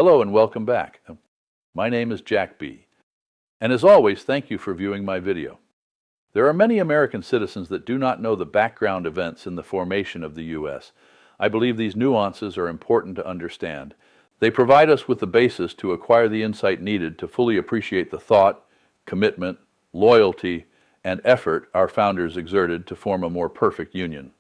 Hello and welcome back. My name is Jack B. And as always, thank you for viewing my video. There are many American citizens that do not know the background events in the formation of the U.S. I believe these nuances are important to understand. They provide us with the basis to acquire the insight needed to fully appreciate the thought, commitment, loyalty, and effort our founders exerted to form a more perfect union.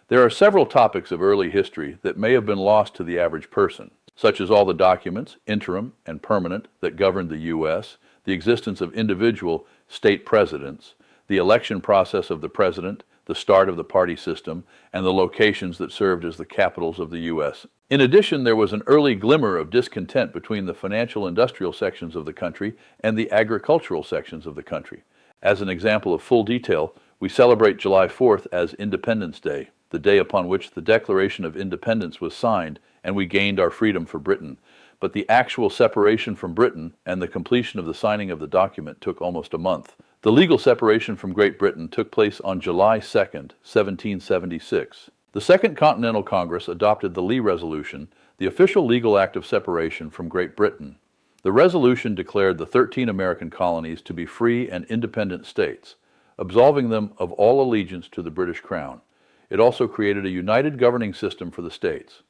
There are several topics of early history that may have been lost to the average person, such as all the documents, interim and permanent, that governed the U.S., the existence of individual state presidents, the election process of the president, the start of the party system, and the locations that served as the capitals of the U.S. In addition, there was an early glimmer of discontent between the financial industrial sections of the country and the agricultural sections of the country. As an example of full detail, we celebrate July 4th as Independence Day, the day upon which the Declaration of Independence was signed and we gained our freedom for Britain. But the actual separation from Britain and the completion of the signing of the document took almost a month. The legal separation from Great Britain took place on July 2nd, 1776. The Second Continental Congress adopted the Lee Resolution, the official legal act of separation from Great Britain. The resolution declared the 13 American colonies to be free and independent states, absolving them of all allegiance to the British Crown. It also created a united governing system for the states.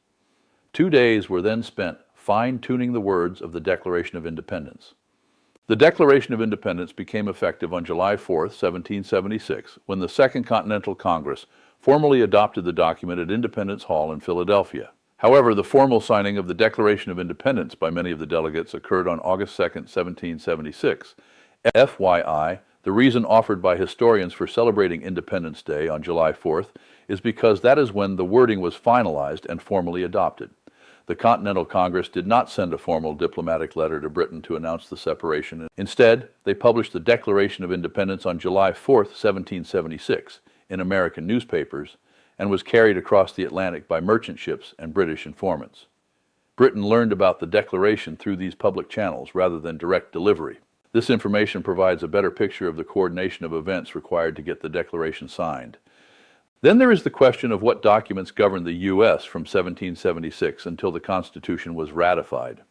2 days were then spent fine-tuning the words of the Declaration of Independence. The Declaration of Independence became effective on July 4, 1776, when the Second Continental Congress formally adopted the document at Independence Hall in Philadelphia. However, the formal signing of the Declaration of Independence by many of the delegates occurred on August 2, 1776. FYI, the reason offered by historians for celebrating Independence Day on July 4th is because that is when the wording was finalized and formally adopted. The Continental Congress did not send a formal diplomatic letter to Britain to announce the separation. Instead, they published the Declaration of Independence on July 4, 1776, in American newspapers, and was carried across the Atlantic by merchant ships and British informants. Britain learned about the Declaration through these public channels rather than direct delivery. This information provides a better picture of the coordination of events required to get the Declaration signed. Then there is the question of what documents governed the U.S. from 1776 until the Constitution was ratified.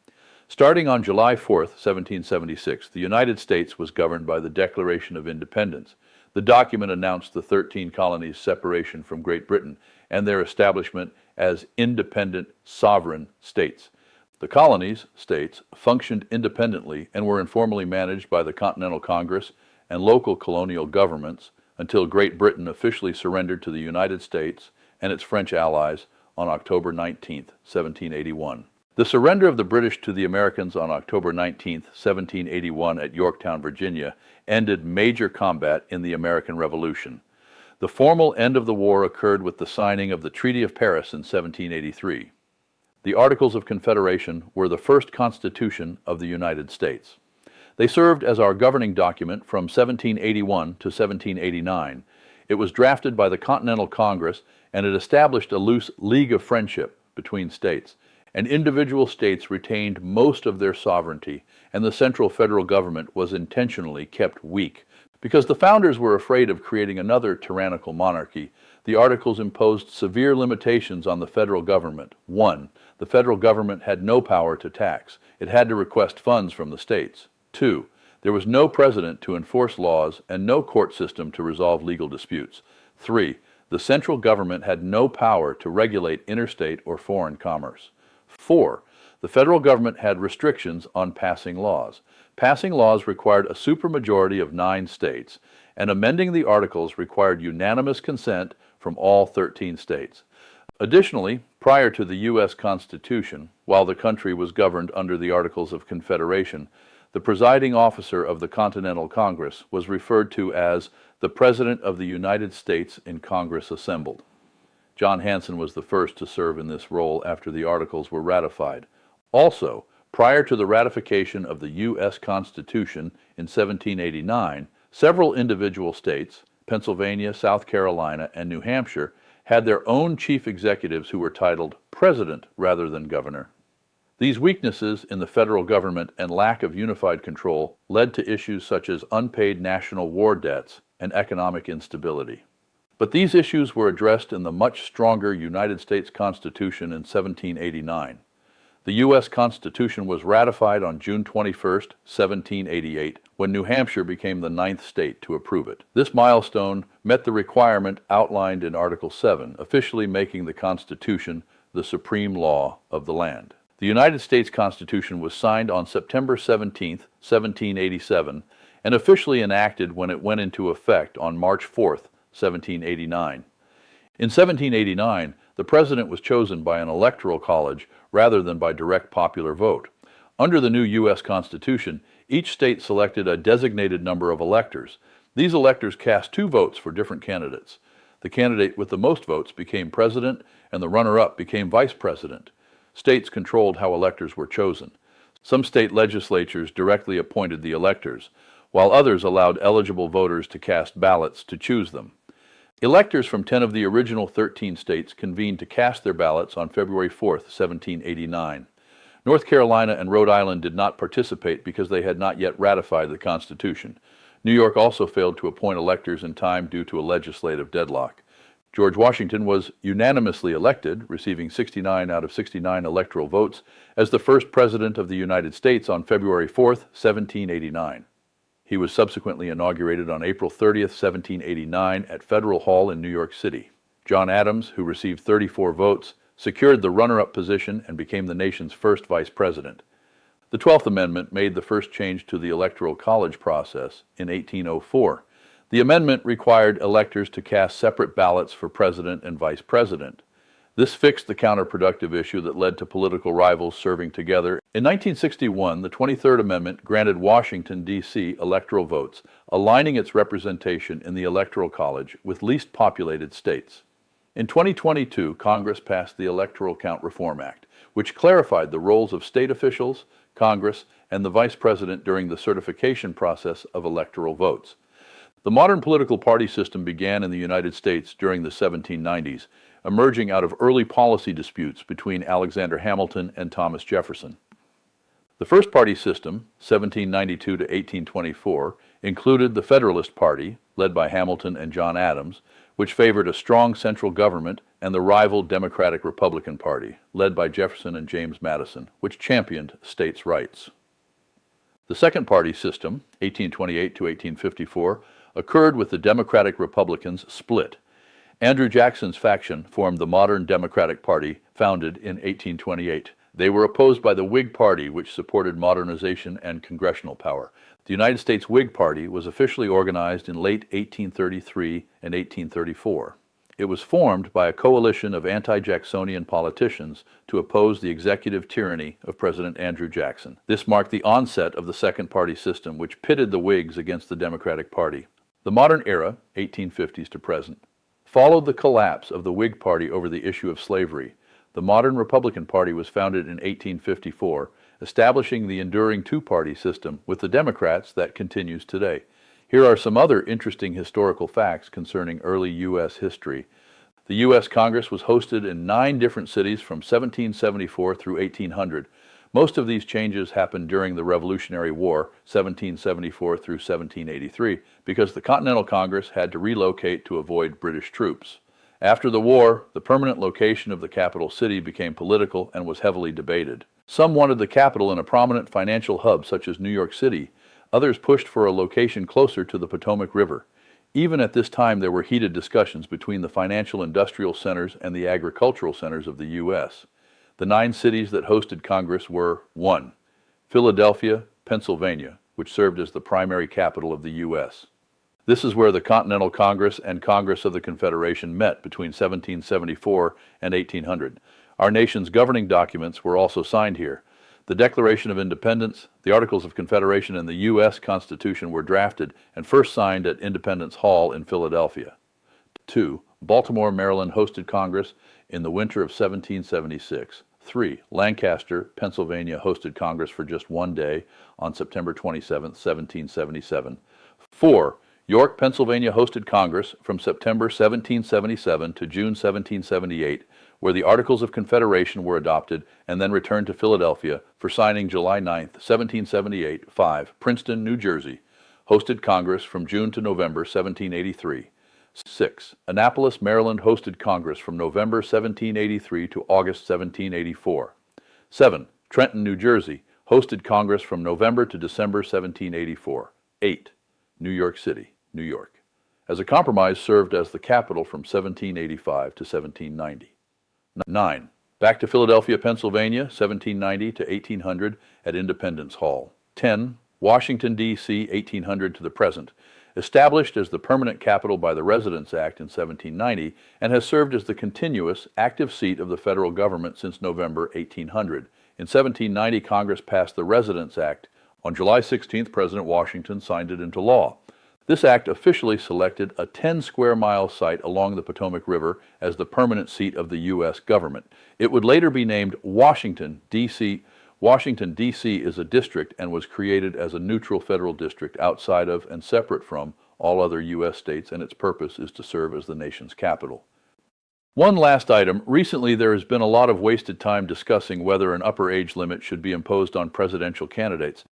Starting on July 4, 1776, the United States was governed by the Declaration of Independence. The document announced the 13 colonies' separation from Great Britain and their establishment as independent, sovereign states. The colonies, states, functioned independently and were informally managed by the Continental Congress and local colonial governments until Great Britain officially surrendered to the United States and its French allies on October 19, 1781. The surrender of the British to the Americans on October 19, 1781 at Yorktown, Virginia, ended major combat in the American Revolution. The formal end of the war occurred with the signing of the Treaty of Paris in 1783. The Articles of Confederation were the first constitution of the United States. They served as our governing document from 1781 to 1789. It was drafted by the Continental Congress, and it established a loose league of friendship between states. And individual states retained most of their sovereignty, and the central federal government was intentionally kept weak. Because the founders were afraid of creating another tyrannical monarchy, the Articles imposed severe limitations on the federal government. 1. The federal government had no power to tax. It had to request funds from the states. 2. There was no president to enforce laws and no court system to resolve legal disputes. 3. The central government had no power to regulate interstate or foreign commerce. 4. The federal government had restrictions on passing laws. Passing laws required a supermajority of 9 states, and amending the Articles required unanimous consent from all 13 states. Additionally, prior to the U.S. Constitution, while the country was governed under the Articles of Confederation, the presiding officer of the Continental Congress was referred to as the President of the United States in Congress assembled. John Hanson was the first to serve in this role after the Articles were ratified. Also, prior to the ratification of the U.S. Constitution in 1789, several individual states, Pennsylvania, South Carolina, and New Hampshire, had their own chief executives who were titled President rather than Governor. These weaknesses in the federal government and lack of unified control led to issues such as unpaid national war debts and economic instability. But these issues were addressed in the much stronger United States Constitution in 1789. The U.S. Constitution was ratified on June 21, 1788, when New Hampshire became the 9th state to approve it. This milestone met the requirement outlined in Article 7, officially making the Constitution the supreme law of the land. The United States Constitution was signed on September 17, 1787, and officially enacted when it went into effect on March 4, 1789. In 1789, the president was chosen by an electoral college rather than by direct popular vote. Under the new U.S. Constitution, each state selected a designated number of electors. These electors cast 2 votes for different candidates. The candidate with the most votes became president, and the runner-up became vice president. States controlled how electors were chosen. Some state legislatures directly appointed the electors, while others allowed eligible voters to cast ballots to choose them. Electors from 10 of the original 13 states convened to cast their ballots on February 4, 1789. North Carolina and Rhode Island did not participate because they had not yet ratified the Constitution. New York also failed to appoint electors in time due to a legislative deadlock. George Washington was unanimously elected, receiving 69 out of 69 electoral votes, as the first president of the United States on February 4, 1789. He was subsequently inaugurated on April 30, 1789, at Federal Hall in New York City. John Adams, who received 34 votes, secured the runner-up position and became the nation's first vice president. The 12th Amendment made the first change to the Electoral College process in 1804. The amendment required electors to cast separate ballots for president and vice president. This fixed the counterproductive issue that led to political rivals serving together. In 1961, the 23rd Amendment granted Washington, D.C. electoral votes, aligning its representation in the Electoral College with least populated states. In 2022, Congress passed the Electoral Count Reform Act, which clarified the roles of state officials, Congress, and the vice president during the certification process of electoral votes. The modern political party system began in the United States during the 1790s, emerging out of early policy disputes between Alexander Hamilton and Thomas Jefferson. The first party system, 1792 to 1824, included the Federalist Party, led by Hamilton and John Adams, which favored a strong central government, and the rival Democratic-Republican Party, led by Jefferson and James Madison, which championed states' rights. The second party system, 1828 to 1854, occurred with the Democratic-Republicans split. Andrew Jackson's faction formed the modern Democratic Party, founded in 1828. They were opposed by the Whig Party, which supported modernization and congressional power. The United States Whig Party was officially organized in late 1833 and 1834. It was formed by a coalition of anti-Jacksonian politicians to oppose the executive tyranny of President Andrew Jackson. This marked the onset of the second party system, which pitted the Whigs against the Democratic Party. The modern era, 1850s to present, followed the collapse of the Whig Party over the issue of slavery. The modern Republican Party was founded in 1854, establishing the enduring two-party system with the Democrats that continues today. Here are some other interesting historical facts concerning early U.S. history. The U.S. Congress was hosted in 9 different cities from 1774 through 1800. Most of these changes happened during the Revolutionary War, 1774 through 1783, because the Continental Congress had to relocate to avoid British troops. After the war, the permanent location of the capital city became political and was heavily debated. Some wanted the capital in a prominent financial hub such as New York City. Others pushed for a location closer to the Potomac River. Even at this time, there were heated discussions between the financial industrial centers and the agricultural centers of the U.S. The 9 cities that hosted Congress were 1. Philadelphia, Pennsylvania, which served as the primary capital of the U.S. This is where the Continental Congress and Congress of the Confederation met between 1774 and 1800. Our nation's governing documents were also signed here. The Declaration of Independence, the Articles of Confederation, and the U.S. Constitution were drafted and first signed at Independence Hall in Philadelphia. 2. Baltimore, Maryland hosted Congress in the winter of 1776. 3. Lancaster, Pennsylvania hosted Congress for just 1 day on September 27, 1777. 4. York, Pennsylvania hosted Congress from September 1777 to June 1778, where the Articles of Confederation were adopted and then returned to Philadelphia for signing July 9, 1778. 5. Princeton, New Jersey hosted Congress from June to November 1783. 6. Annapolis, Maryland hosted Congress from November 1783 to August 1784. 7. Trenton, New Jersey, hosted Congress from November to December 1784. 8. New York City, New York. As a compromise, served as the capital from 1785 to 1790. 9. Back to Philadelphia, Pennsylvania, 1790 to 1800 at Independence Hall. 10. Washington, D.C., 1800 to the present, established as the permanent capital by the Residence Act in 1790 and has served as the continuous, active seat of the federal government since November 1800. In 1790, Congress passed the Residence Act. On July 16th, President Washington signed it into law. This act officially selected a 10-square-mile site along the Potomac River as the permanent seat of the U.S. government. It would later be named Washington, D.C. Washington, D.C. is a district and was created as a neutral federal district outside of and separate from all other U.S. states, and its purpose is to serve as the nation's capital. One last item. Recently, there has been a lot of wasted time discussing whether an upper age limit should be imposed on presidential candidates.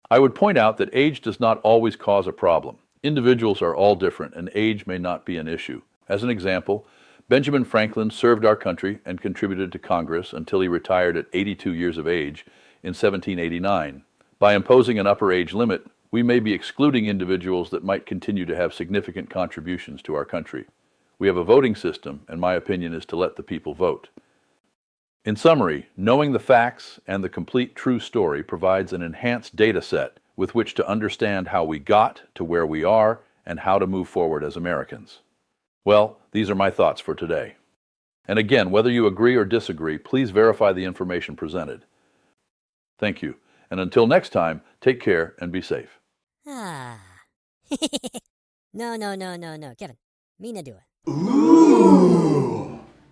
I would point out that age does not always cause a problem. Individuals are all different, and age may not be an issue. As an example, Benjamin Franklin served our country and contributed to Congress until he retired at 82 years of age in 1789. By imposing an upper age limit, we may be excluding individuals that might continue to have significant contributions to our country. We have a voting system, and my opinion is to let the people vote. In summary, knowing the facts and the complete true story provides an enhanced data set with which to understand how we got to where we are and how to move forward as Americans. Well, these are my thoughts for today. And again, whether you agree or disagree, please verify the information presented. Thank you. And until next time, take care and be safe. No, Kevin. Me na do it.